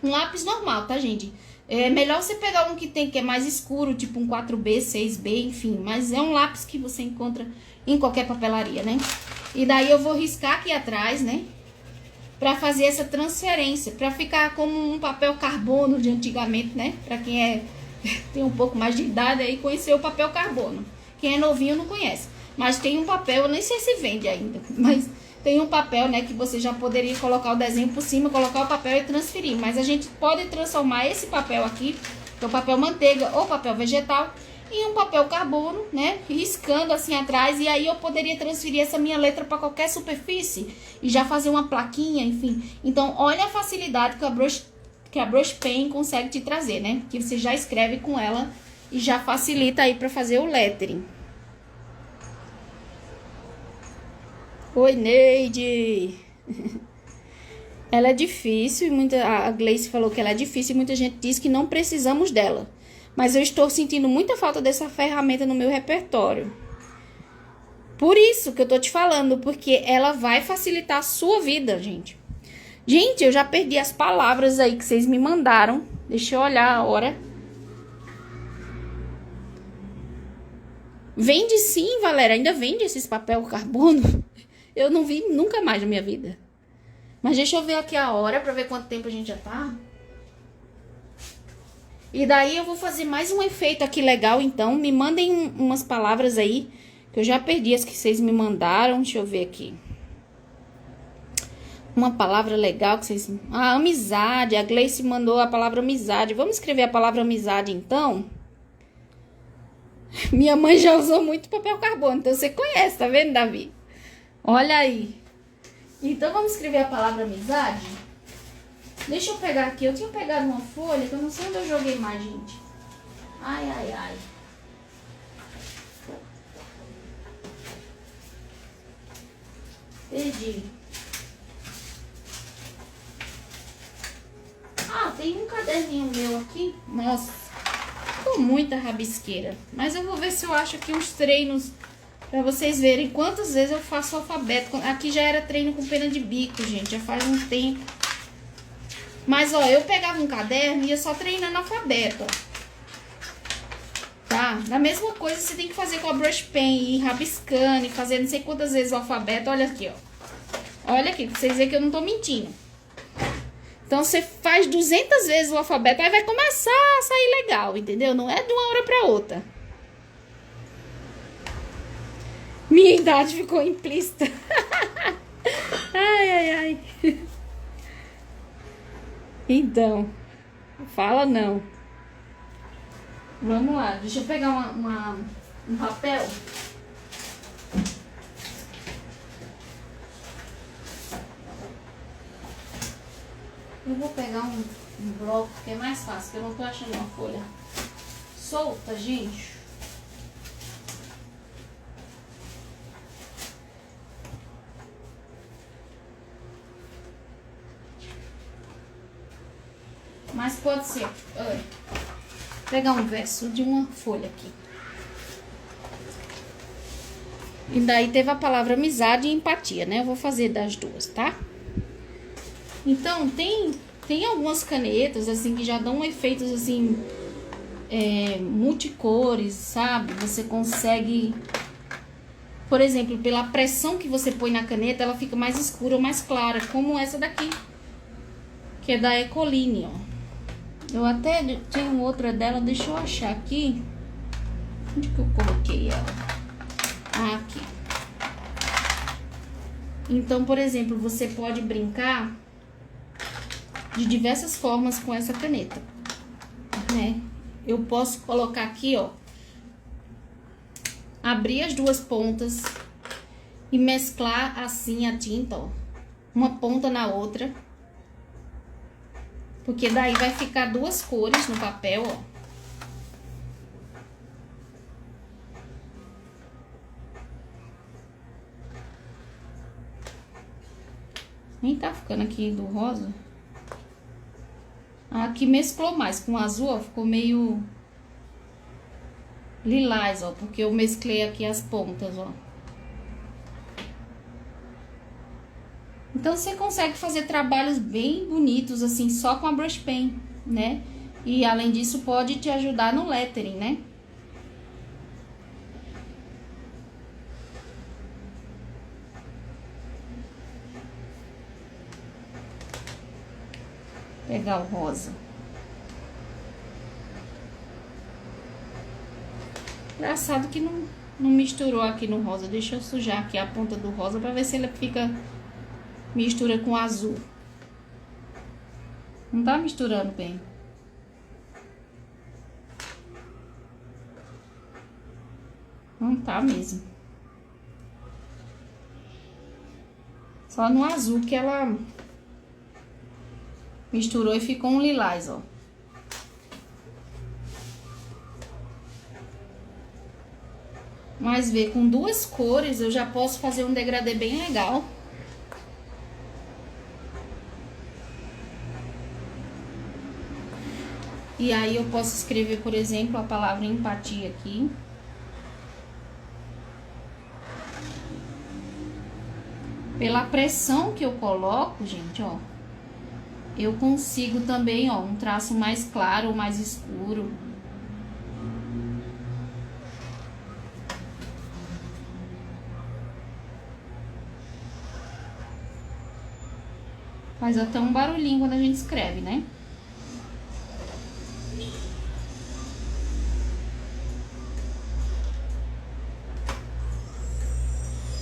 Um lápis normal, tá, gente? É melhor você pegar um que é mais escuro, tipo um 4B, 6B, enfim. Mas é um lápis que você encontra em qualquer papelaria, né? E daí eu vou riscar aqui atrás, né? Pra fazer essa transferência, pra ficar como um papel carbono de antigamente, né? Pra quem tem um pouco mais de idade aí, conheceu o papel carbono. Quem é novinho não conhece. Mas tem um papel, eu nem sei se vende ainda, mas tem um papel, né, que você já poderia colocar o desenho por cima, colocar o papel e transferir. Mas a gente pode transformar esse papel aqui, que é o papel manteiga ou papel vegetal, em um papel carbono, né, riscando assim atrás. E aí eu poderia transferir essa minha letra para qualquer superfície e já fazer uma plaquinha, enfim. Então, olha a facilidade que a brush pen consegue te trazer, né, que você já escreve com ela e já facilita aí para fazer o lettering. Oi, Neide! Ela é difícil, a Gleice falou que ela é difícil e muita gente diz que não precisamos dela. Mas eu estou sentindo muita falta dessa ferramenta no meu repertório. Por isso que eu tô te falando, porque ela vai facilitar a sua vida, gente. Gente, eu já perdi as palavras aí que vocês me mandaram. Deixa eu olhar a hora. Vende sim, Valéria, ainda vende esses papel carbono? Eu não vi nunca mais na minha vida. Mas deixa eu ver aqui a hora pra ver quanto tempo a gente já tá. E daí eu vou fazer mais um efeito aqui legal, então. Me mandem umas palavras aí, que eu já perdi as que vocês me mandaram. Deixa eu ver aqui. Uma palavra legal que vocês... amizade. A Gleice mandou a palavra amizade. Vamos escrever a palavra amizade, então? Minha mãe já usou muito papel carbono, então você conhece, tá vendo, Davi? Olha aí. Então, vamos escrever a palavra amizade? Deixa eu pegar aqui. Eu tinha pegado uma folha que eu não sei onde eu joguei mais, gente. Ai, ai, ai. Perdi. Tem um caderninho meu aqui. Nossa, com muita rabisqueira. Mas eu vou ver se eu acho aqui uns treinos pra vocês verem quantas vezes eu faço o alfabeto. Aqui já era treino com pena de bico, gente. Já faz um tempo. Mas, ó, eu pegava um caderno e ia só treinando alfabeto, ó. Tá? Da mesma coisa você tem que fazer com a brush pen. Ir rabiscando e fazer não sei quantas vezes o alfabeto. Olha aqui, ó. Olha aqui, pra vocês verem que eu não tô mentindo. Então, você faz 200 vezes o alfabeto, aí vai começar a sair legal, entendeu? Não é de uma hora pra outra. Minha idade ficou implícita. Ai, ai, ai. Então, fala não. Vamos lá, deixa eu pegar um papel. Eu vou pegar um bloco que é mais fácil, que eu não tô achando uma folha solta, gente. Mas pode ser. Olha, pegar um verso de uma folha aqui. E daí teve a palavra amizade e empatia, né? Eu vou fazer das duas, tá? Então, tem algumas canetas, assim, que já dão efeitos, assim, multicores, sabe? Você consegue... Por exemplo, pela pressão que você põe na caneta, ela fica mais escura ou mais clara, como essa daqui, que é da Ecoline, ó. Eu até tenho outra dela, deixa eu achar aqui. Onde que eu coloquei ela? Ah, aqui. Então, por exemplo, você pode brincar de diversas formas com essa caneta, né? Eu posso colocar aqui, ó, abrir as duas pontas e mesclar assim a tinta, ó, uma ponta na outra, porque daí vai ficar duas cores no papel, ó. Nem tá ficando aqui do rosa. Aqui mesclou mais com o azul, ó, ficou meio lilás, ó, porque eu mesclei aqui as pontas, ó. Então, você consegue fazer trabalhos bem bonitos, assim, só com a brush pen, né? E, além disso, pode te ajudar no lettering, né? Pegar o rosa. Engraçado que não misturou aqui no rosa. Deixa eu sujar aqui a ponta do rosa pra ver se ele fica... mistura com azul. Não tá misturando bem. Não tá mesmo. Só no azul que ela misturou e ficou um lilás, ó. Mas vê, com duas cores eu já posso fazer um degradê bem legal. E aí eu posso escrever, por exemplo, a palavra empatia aqui. Pela pressão que eu coloco, gente, ó, eu consigo também, ó, um traço mais claro ou mais escuro. Faz até um barulhinho quando a gente escreve, né?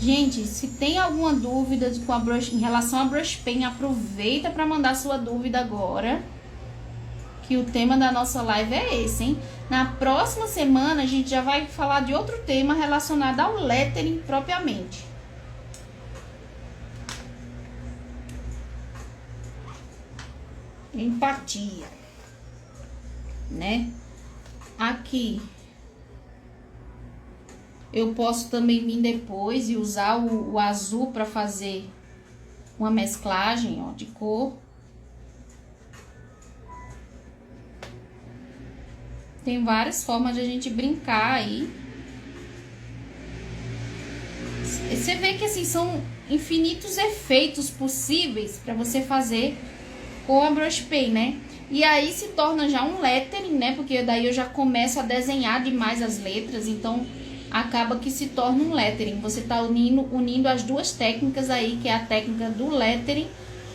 Gente, se tem alguma dúvida com a brush, em relação à brush pen, aproveita para mandar sua dúvida agora, que o tema da nossa live é esse, hein? Na próxima semana a gente já vai falar de outro tema relacionado ao lettering propriamente. Empatia, né? Aqui eu posso também vir depois e usar o azul para fazer uma mesclagem, ó, de cor. Tem várias formas de a gente brincar aí. Você vê que assim são infinitos efeitos possíveis para você fazer com a brush pen, né? E aí se torna já um lettering, né? Porque daí eu já começo a desenhar demais as letras, então acaba que se torna um lettering. Você tá unindo as duas técnicas aí, que é a técnica do lettering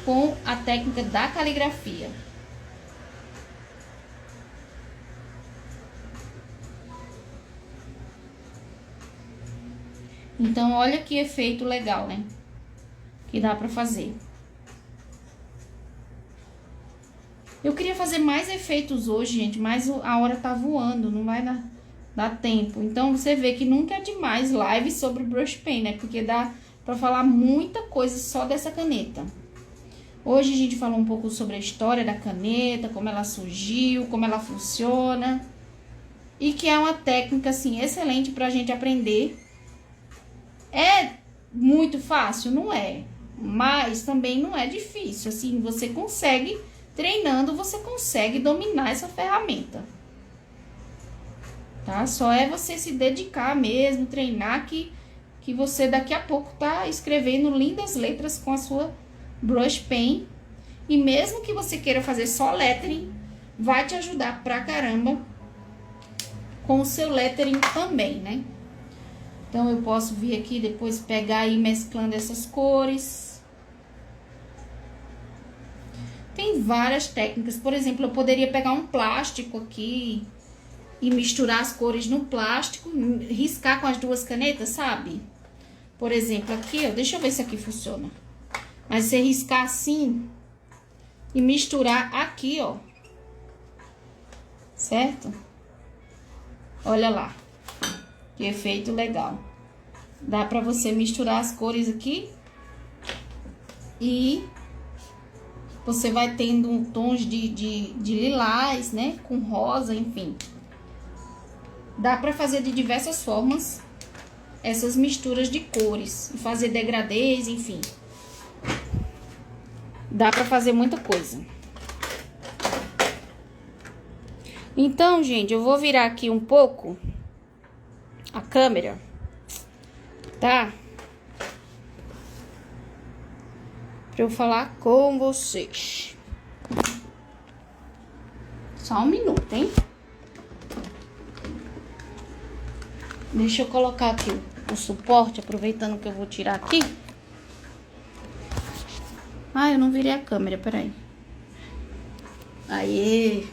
com a técnica da caligrafia. Então, olha que efeito legal, né? Que dá pra fazer. Eu queria fazer mais efeitos hoje, gente, mas a hora tá voando, não vai dar tempo. Então, você vê que nunca é demais live sobre brush pen, né? Porque dá pra falar muita coisa só dessa caneta. Hoje a gente falou um pouco sobre a história da caneta, como ela surgiu, como ela funciona. E que é uma técnica, assim, excelente pra gente aprender. É muito fácil? Não é. Mas também não é difícil. Assim, você consegue, treinando, você consegue dominar essa ferramenta. Tá? Só é você se dedicar mesmo, treinar, que você daqui a pouco tá escrevendo lindas letras com a sua brush pen. E mesmo que você queira fazer só lettering, vai te ajudar pra caramba com o seu lettering também, né? Então, eu posso vir aqui depois pegar e ir mesclando essas cores. Tem várias técnicas. Por exemplo, eu poderia pegar um plástico aqui e misturar as cores no plástico, riscar com as duas canetas, sabe? Por exemplo, aqui, ó, deixa eu ver se aqui funciona. Mas você riscar assim e misturar aqui, ó. Certo? Olha lá. Que efeito legal. Dá pra você misturar as cores aqui. E você vai tendo tons de lilás, né? Com rosa, enfim. Dá pra fazer de diversas formas essas misturas de cores. E fazer degradês, enfim. Dá pra fazer muita coisa. Então, gente, eu vou virar aqui um pouco a câmera, tá? Pra eu falar com vocês. Só um minuto, hein? Deixa eu colocar aqui o suporte, aproveitando que eu vou tirar aqui. Ah, eu não virei a câmera, peraí. Aê!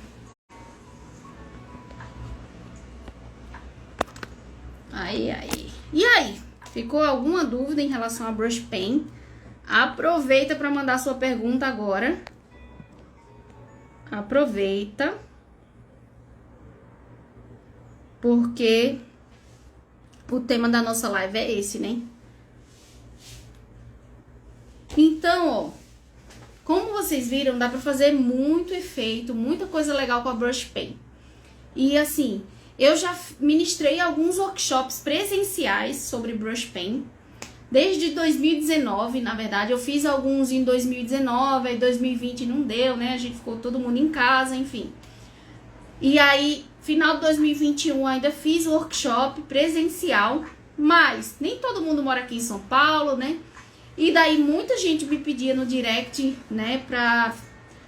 Aí. E aí? Ficou alguma dúvida em relação a brush pen? Aproveita para mandar sua pergunta agora. Aproveita. Porque o tema da nossa live é esse, né? Então, ó, como vocês viram, dá pra fazer muito efeito, muita coisa legal com a brush pen. E assim, eu já ministrei alguns workshops presenciais sobre brush pen. Desde 2019, na verdade, eu fiz alguns em 2019, aí 2020 não deu, né? A gente ficou todo mundo em casa, enfim. E aí, final de 2021, ainda fiz workshop presencial, mas nem todo mundo mora aqui em São Paulo, né? E daí muita gente me pedia no direct, né, pra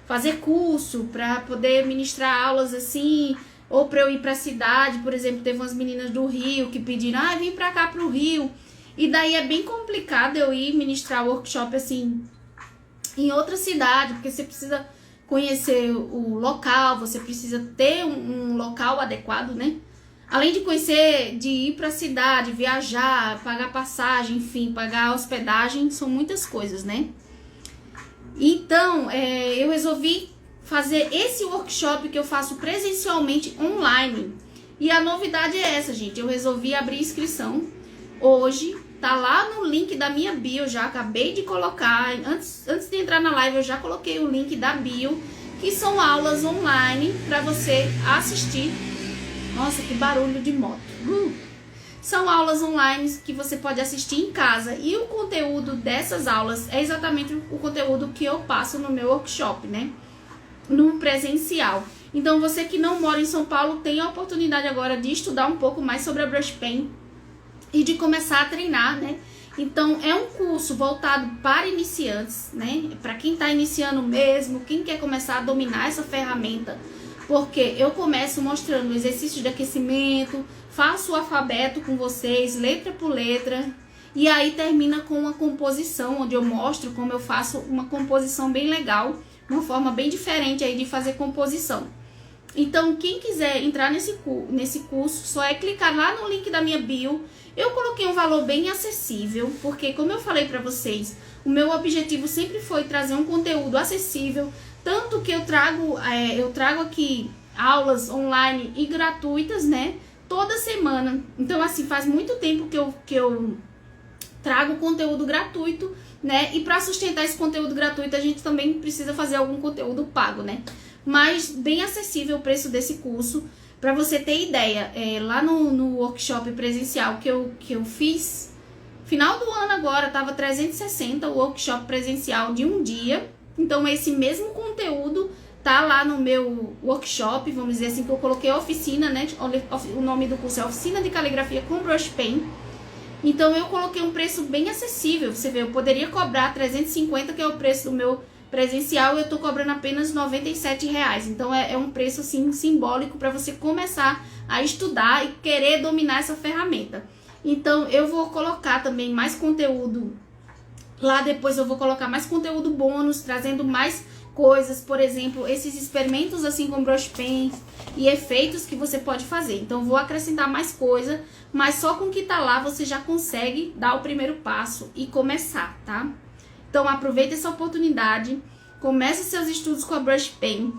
fazer curso, pra poder ministrar aulas assim, ou pra eu ir pra cidade. Por exemplo, teve umas meninas do Rio que pediram, vim pra cá pro Rio. E daí é bem complicado eu ir ministrar workshop assim em outra cidade, porque você precisa conhecer o local, você precisa ter um local adequado, né? Além de conhecer, de ir pra cidade, viajar, pagar passagem, enfim, pagar hospedagem, são muitas coisas, né? Então, eu resolvi fazer esse workshop que eu faço presencialmente online. E a novidade é essa, gente. Eu resolvi abrir inscrição hoje. Tá lá no link da minha bio, já acabei de colocar. Antes de entrar na live, eu já coloquei o link da bio, que são aulas online para você assistir. Nossa, que barulho de moto. São aulas online que você pode assistir em casa. E o conteúdo dessas aulas é exatamente o conteúdo que eu passo no meu workshop, né? No presencial. Então, você que não mora em São Paulo, tem a oportunidade agora de estudar um pouco mais sobre a brush pen e de começar a treinar, né? Então, é um curso voltado para iniciantes, né? Para quem tá iniciando mesmo, quem quer começar a dominar essa ferramenta. Porque eu começo mostrando exercícios de aquecimento, faço o alfabeto com vocês, letra por letra, e aí termina com uma composição, onde eu mostro como eu faço uma composição bem legal, uma forma bem diferente aí de fazer composição. Então, quem quiser entrar nesse curso, só é clicar lá no link da minha bio. Eu coloquei um valor bem acessível, porque como eu falei pra vocês, o meu objetivo sempre foi trazer um conteúdo acessível, tanto que eu trago aqui aulas online e gratuitas, né, toda semana. Então, assim, faz muito tempo que eu trago conteúdo gratuito, né, e para sustentar esse conteúdo gratuito, a gente também precisa fazer algum conteúdo pago, né, mas bem acessível o preço desse curso. Para você ter ideia, lá no workshop presencial que eu fiz, final do ano agora, tava 360 o workshop presencial de um dia. Então, esse mesmo conteúdo tá lá no meu workshop, vamos dizer assim, que eu coloquei oficina, né? O nome do curso é Oficina de Caligrafia com Brush Pen. Então, eu coloquei um preço bem acessível. Você vê, eu poderia cobrar 350, que é o preço do meu presencial, eu tô cobrando apenas R$97. Então, é um preço, assim, simbólico para você começar a estudar e querer dominar essa ferramenta. Então, eu vou colocar também mais conteúdo lá, depois eu vou colocar mais conteúdo bônus, trazendo mais coisas, por exemplo, esses experimentos assim com brush pen e efeitos que você pode fazer. Então, vou acrescentar mais coisa, mas só com o que tá lá você já consegue dar o primeiro passo e começar, tá? Então, aproveita essa oportunidade, comece seus estudos com a brush pen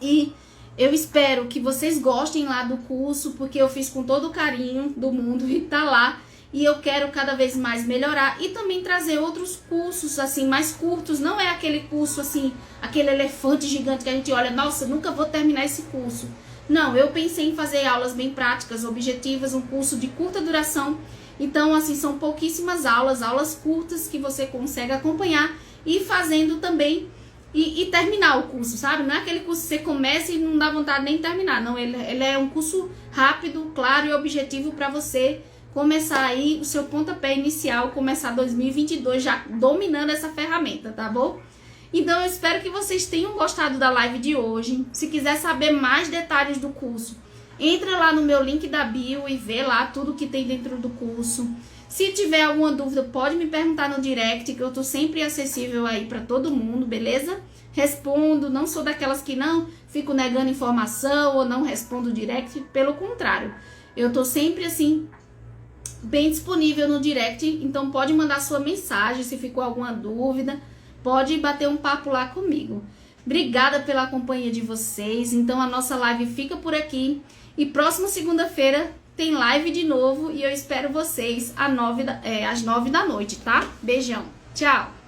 e eu espero que vocês gostem lá do curso, porque eu fiz com todo o carinho do mundo e tá lá. E eu quero cada vez mais melhorar e também trazer outros cursos, assim, mais curtos. Não é aquele curso, assim, aquele elefante gigante que a gente olha, nossa, nunca vou terminar esse curso. Não, eu pensei em fazer aulas bem práticas, objetivas, um curso de curta duração. Então, assim, são pouquíssimas aulas curtas que você consegue acompanhar e fazendo também e terminar o curso, sabe? Não é aquele curso que você começa e não dá vontade nem de terminar. Não, ele é um curso rápido, claro e objetivo para você começar aí o seu pontapé inicial, começar 2022 já dominando essa ferramenta, tá bom? Então eu espero que vocês tenham gostado da live de hoje. Se quiser saber mais detalhes do curso, entra lá no meu link da bio e vê lá tudo que tem dentro do curso. Se tiver alguma dúvida, pode me perguntar no direct, que eu tô sempre acessível aí pra todo mundo, beleza? Respondo, não sou daquelas que não fico negando informação ou não respondo direct, pelo contrário. Eu tô sempre assim bem disponível no direct, então pode mandar sua mensagem se ficou alguma dúvida, pode bater um papo lá comigo. Obrigada pela companhia de vocês, então a nossa live fica por aqui e próxima segunda-feira tem live de novo e eu espero vocês às 9 da noite, tá? Beijão, tchau!